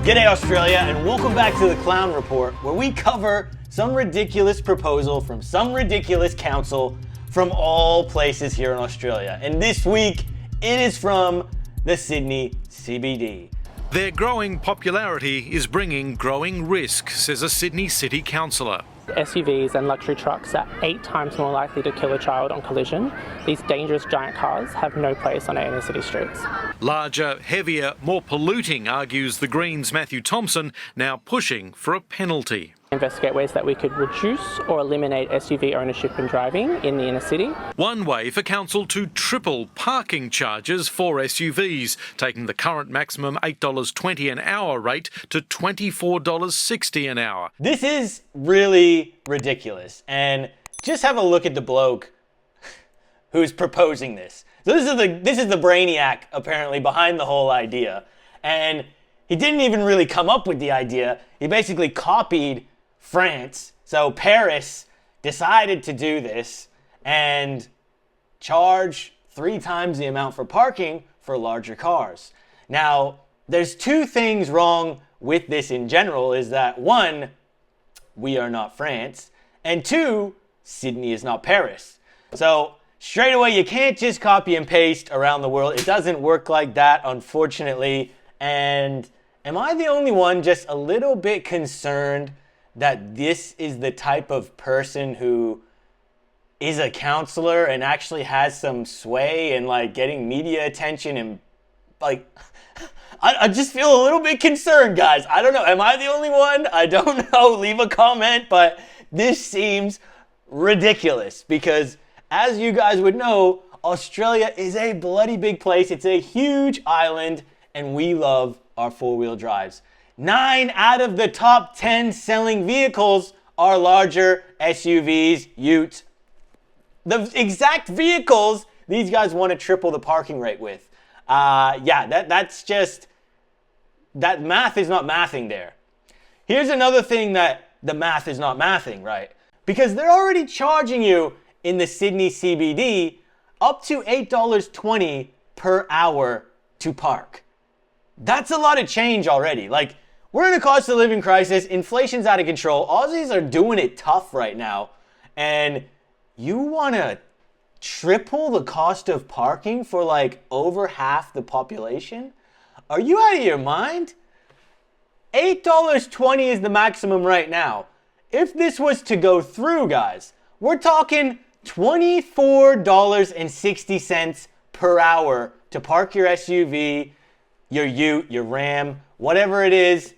G'day Australia, and welcome back to the Clown Report, where we cover some ridiculous proposal from some ridiculous council from all places here in Australia. And this week, it is from the Sydney CBD. Their growing popularity is bringing growing risk, says a Sydney City councillor. SUVs and luxury trucks are 8 times more likely to kill a child on collision. These dangerous giant cars have no place on our inner city streets. Larger, heavier, more polluting, argues the Greens' Matthew Thompson, now pushing for a penalty. Investigate ways that we could reduce or eliminate SUV ownership and driving in the inner city. One way for council to triple parking charges for SUVs, taking the current maximum $8.20 an hour rate to $24.60 an hour. This is really ridiculous, and just have a look at the bloke who's proposing this. So this is the brainiac apparently behind the whole idea, and he didn't even really come up with the idea. He basically copied France. So Paris decided to do this and charge 3 times the amount for parking for larger cars. Now, there's 2 things wrong with this in general, is that 1, we are not France, and 2, Sydney is not Paris. So straight away, you can't just copy and paste around the world. It doesn't work like that, unfortunately. And am I the only one just a little bit concerned that this is the type of person who is a counselor and actually has some sway and like getting media attention, and like I just feel a little bit concerned, guys. I don't know. Am I the only one? I don't know. Leave a comment, but this seems ridiculous because, as you guys would know, Australia is a bloody big place. It's a huge island, and we love our 4-wheel drives. 9 out of the top 10 selling vehicles are larger SUVs, utes. The exact vehicles these guys want to triple the parking rate with. That's just, that math is not mathing there. Here's another thing that the math is not mathing, right? Because they're already charging you in the Sydney CBD up to $8.20 per hour to park. That's a lot of change already. Like, we're in a cost of living crisis. Inflation's out of control. Aussies are doing it tough right now. And you want to triple the cost of parking for like over half the population? Are you out of your mind? $8.20 is the maximum right now. If this was to go through, guys, we're talking $24.60 per hour to park your SUV, your ute, your Ram, whatever it is.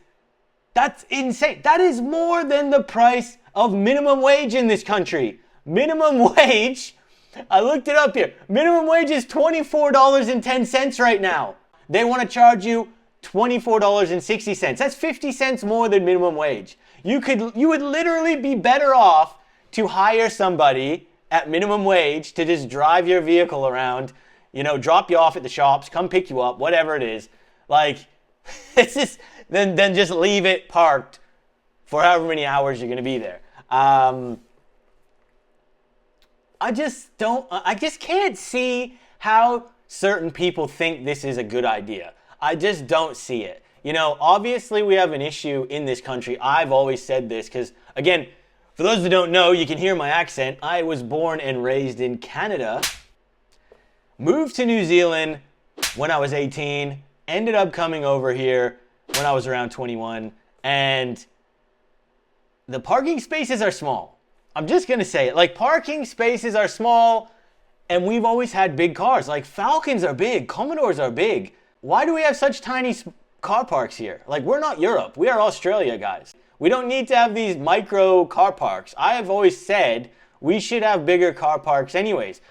That's insane. That is more than the price of minimum wage in this country. Minimum wage, I looked it up here. Minimum wage is $24.10 right now. They want to charge you $24.60. That's 50 cents more than minimum wage. You would literally be better off to hire somebody at minimum wage to just drive your vehicle around, drop you off at the shops, come pick you up, whatever it is. Like, it's just, then just leave it parked for however many hours you're going to be there. I just can't see how certain people think this is a good idea. I just don't see it. Obviously we have an issue in this country. I've always said this because, again, for those that don't know, you can hear my accent. I was born and raised in Canada, moved to New Zealand when I was 18, ended up coming over here when I was around 21, and the parking spaces are small. I'm just going to say it. Like, parking spaces are small, and we've always had big cars. Like, Falcons are big. Commodores are big. Why do we have such tiny car parks here? Like, we're not Europe. We are Australia, guys. We don't need to have these micro car parks. I have always said we should have bigger car parks anyways.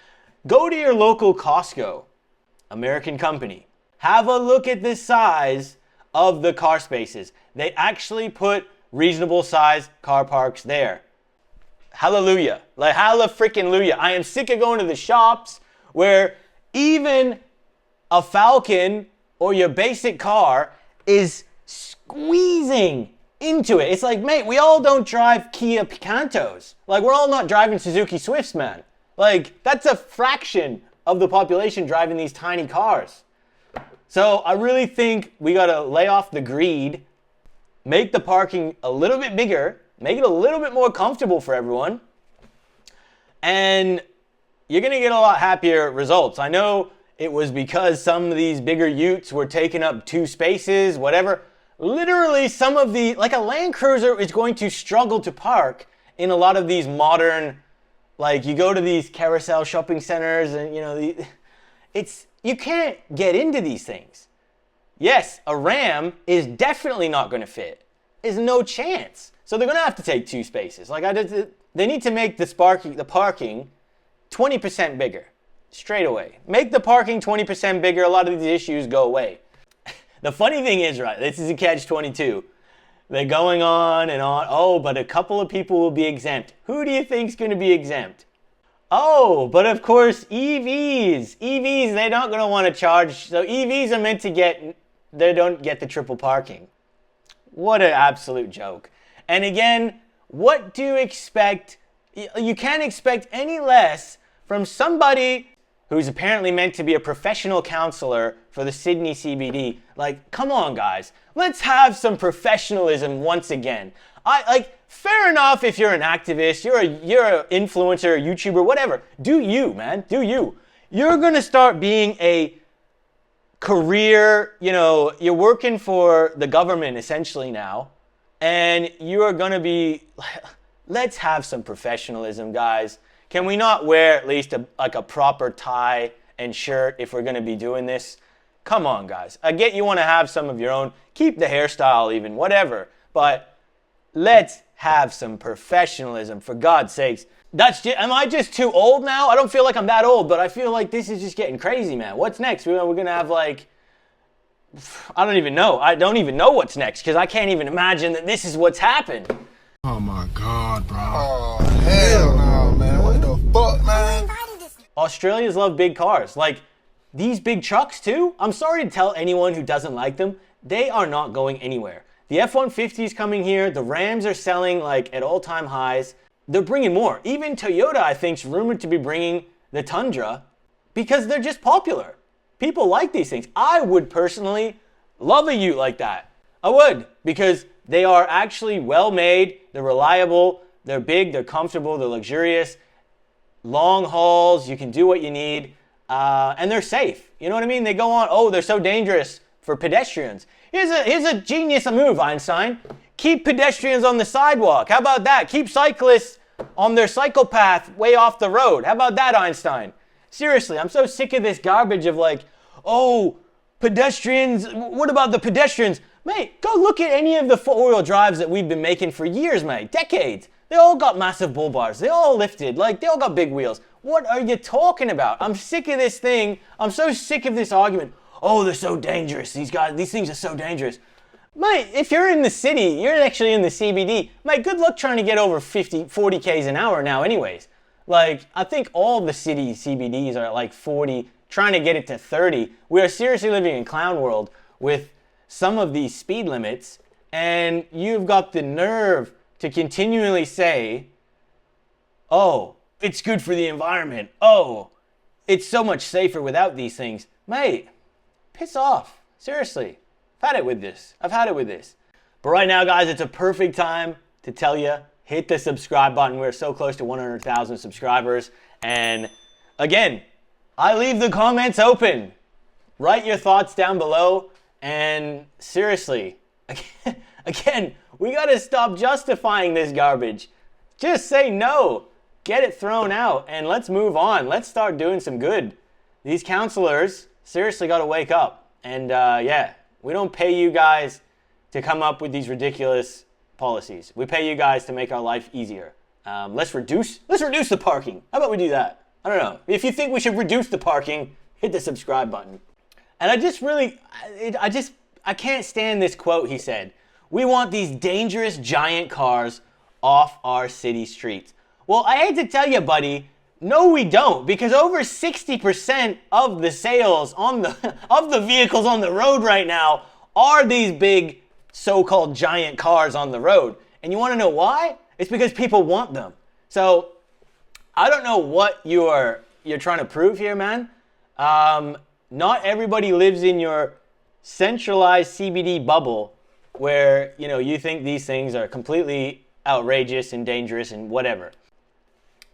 Go to your local Costco, American company. Have a look at the size of the car spaces. They actually put reasonable sized car parks there. Hallelujah. Like, hallelujah. I am sick of going to the shops where even a Falcon or your basic car is squeezing into it. It's like, mate, we all don't drive Kia Picantos. Like, we're all not driving Suzuki Swifts, man. Like, that's a fraction of the population driving these tiny cars. So I really think we got to lay off the greed make the parking a little bit bigger, make it a little bit more comfortable for everyone, and you're going to get a lot happier results. I know it was because some of these bigger utes were taking up 2 spaces, whatever. Literally, some of the, like a Land Cruiser is going to struggle to park in a lot of these modern, like you go to these carousel shopping centers and you can't get into these things. Yes, a Ram is definitely not going to fit. There's no chance. So they're going to have to take 2 spaces. They need to make the parking 20% bigger. Straight away. Make the parking 20% bigger, a lot of these issues go away. The funny thing is, right, this is a catch-22. They're going on and on. Oh, but a couple of people will be exempt. Who do you think's going to be exempt? Oh, but of course, EVs. EVs, they're not going to want to charge. So EVs are meant to they don't get the triple parking. What an absolute joke. And again, what do you expect? You can't expect any less from somebody who's apparently meant to be a professional counselor for the Sydney CBD. Like, come on, guys. Let's have some professionalism once again. Fair enough if you're an activist, you're an influencer, a YouTuber, whatever. Do you, man. Do you. You're going to start being a career, you're working for the government essentially now, and you are going to be, let's have some professionalism, guys. Can we not wear at least a proper tie and shirt if we're going to be doing this? Come on, guys. I get you want to have some of your own. Keep the hairstyle even, whatever. But let's have some professionalism, for God's sakes. Am I just too old now? I don't feel like I'm that old, but I feel like this is just getting crazy, man. What's next? We're going to have I don't even know. I don't even know what's next because I can't even imagine that this is what's happened. Oh my God, bro. Oh, hell no, man. What the fuck, man? Australians love big cars. Like, these big trucks too? I'm sorry to tell anyone who doesn't like them, they are not going anywhere. The F-150 is coming here. The Rams are selling at all-time highs. They're bringing more. Even Toyota, I think, is rumored to be bringing the Tundra because they're just popular. People like these things. I would personally love a ute like that. I would, because they are actually well made, they're reliable, they're big, they're comfortable, they're luxurious, long hauls, you can do what you need, and they're safe. You know what I mean? They go on, oh, they're so dangerous for pedestrians. Here's a genius move, Einstein. Keep pedestrians on the sidewalk. How about that? Keep cyclists on their cycle path way off the road. How about that, Einstein? Seriously, I'm so sick of this garbage of oh, pedestrians, what about the pedestrians? Mate, go look at any of the 4-wheel drives that we've been making for years, mate, decades. They all got massive bull bars. They all lifted, they all got big wheels. What are you talking about? I'm sick of this thing. I'm so sick of this argument. Oh, they're so dangerous. These things are so dangerous. Mate, if you're in the city, you're actually in the CBD, mate, good luck trying to get over 40 Ks an hour now anyways. I think all the city CBDs are at 40, trying to get it to 30. We are seriously living in clown world with some of these speed limits, and you've got the nerve to continually say, oh, it's good for the environment. Oh, it's so much safer without these things. Mate, piss off. Seriously. I've had it with this. But right now, guys, it's a perfect time to tell you, hit the subscribe button. We're so close to 100,000 subscribers. And again, I leave the comments open. Write your thoughts down below. And seriously, again, we got to stop justifying this garbage. Just say no. Get it thrown out. And let's move on. Let's start doing some good. These counselors seriously got to wake up. And yeah, we don't pay you guys to come up with these ridiculous policies. We pay you guys to make our life easier. Let's reduce the parking. How about we do that? I don't know. If you think we should reduce the parking, hit the subscribe button. And I can't stand this quote he said. We want these dangerous giant cars off our city streets. Well, I hate to tell you, buddy, no we don't, because over 60% of the sales of the vehicles on the road right now are these big so-called giant cars on the road. And you want to know why? It's because people want them. So I don't know what you're trying to prove here, man. Not everybody lives in your centralized CBD bubble where, you know, you think these things are completely outrageous and dangerous and whatever.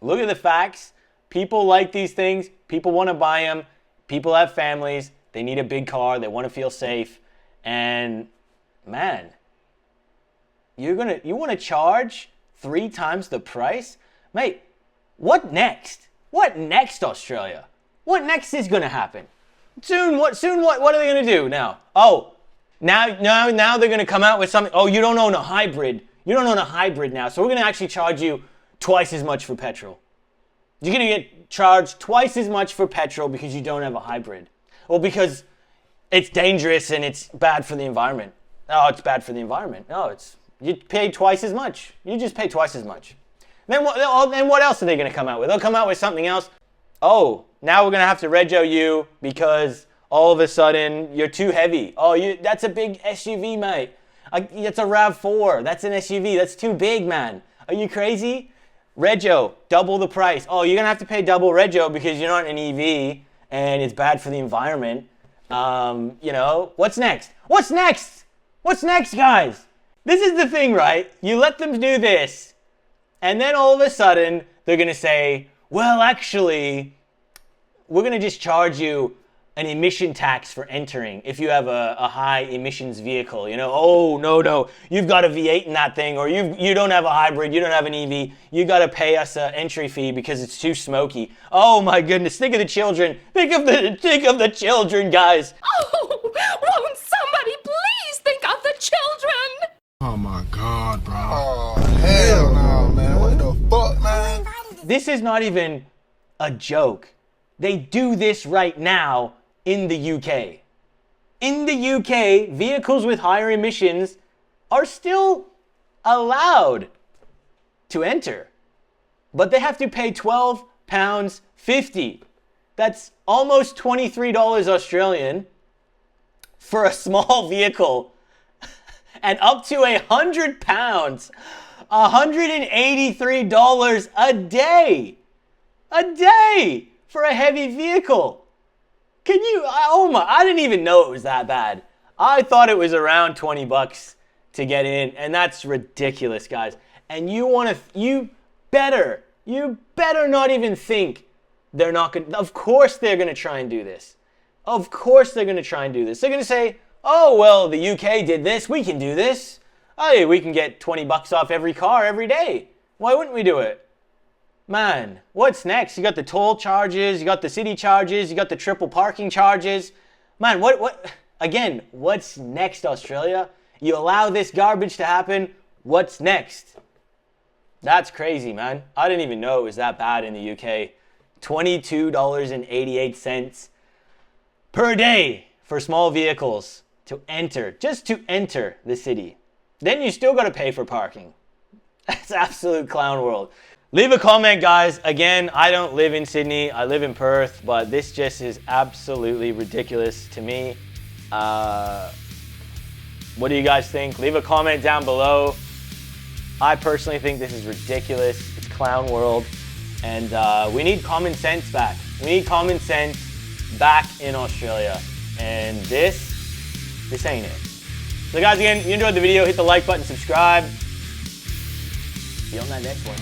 Look at the facts. People like these things. People want to buy them. People have families. They need a big car. They want to feel safe. And man, you want to charge 3 times the price? Mate, what next? What next, Australia? What next is going to happen? Soon what are they going to do now? Oh, now they're going to come out with something. Oh, you don't own a hybrid. You don't own a hybrid now. So we're going to actually charge you twice as much for petrol. You're going to get charged twice as much for petrol because you don't have a hybrid. Well, because it's dangerous and it's bad for the environment. Oh, it's bad for the environment. No, you pay twice as much. You just pay twice as much. Then what else are they going to come out with? They'll come out with something else. Oh, now we're going to have to rego you because all of a sudden you're too heavy. Oh, that's a big SUV, mate. It's a RAV4. That's an SUV. That's too big, man. Are you crazy? Rego, double the price. Oh, you're going to have to pay double rego because you're not an EV and it's bad for the environment. You know, what's next? What's next? What's next, guys? This is the thing, right? You let them do this, and then all of a sudden, they're going to say, well, actually, we're going to just charge you an emission tax for entering if you have a high emissions vehicle. You know, oh, no, you've got a V8 in that thing, or you don't have a hybrid, you don't have an EV, you got to pay us an entry fee because it's too smoky. Oh my goodness, think of the children. Think of the children, guys. Oh, won't somebody please think of the children? Oh my God, bro. Oh, hell no, man. What the fuck, man? This is not even a joke. They do this right now in the UK. In the UK, vehicles with higher emissions are still allowed to enter, but they have to pay £12.50. That's almost $23 Australian for a small vehicle, and up to £100, $183 a day for a heavy vehicle. Can you, I didn't even know it was that bad. I thought it was around 20 bucks to get in, and that's ridiculous, guys. And you better not even think they're not going to, of course they're going to try and do this. Of course they're going to try and do this. They're going to say, oh, well, the UK did this, we can do this. Oh, we can get 20 bucks off every car every day. Why wouldn't we do it? Man, what's next? You got the toll charges, you got the city charges, you got the triple parking charges. Man, again, what's next, Australia? You allow this garbage to happen, what's next? That's crazy, man. I didn't even know it was that bad in the UK. $22.88 per day for small vehicles to enter, just to enter the city. Then you still got to pay for parking. That's absolute clown world. Leave a comment, guys. Again, I don't live in Sydney. I live in Perth, but this just is absolutely ridiculous to me. What do you guys think? Leave a comment down below. I personally think this is ridiculous. It's clown world. And we need common sense back. We need common sense back in Australia. And this ain't it. So guys, again, if you enjoyed the video, hit the like button, subscribe. See you on that next one.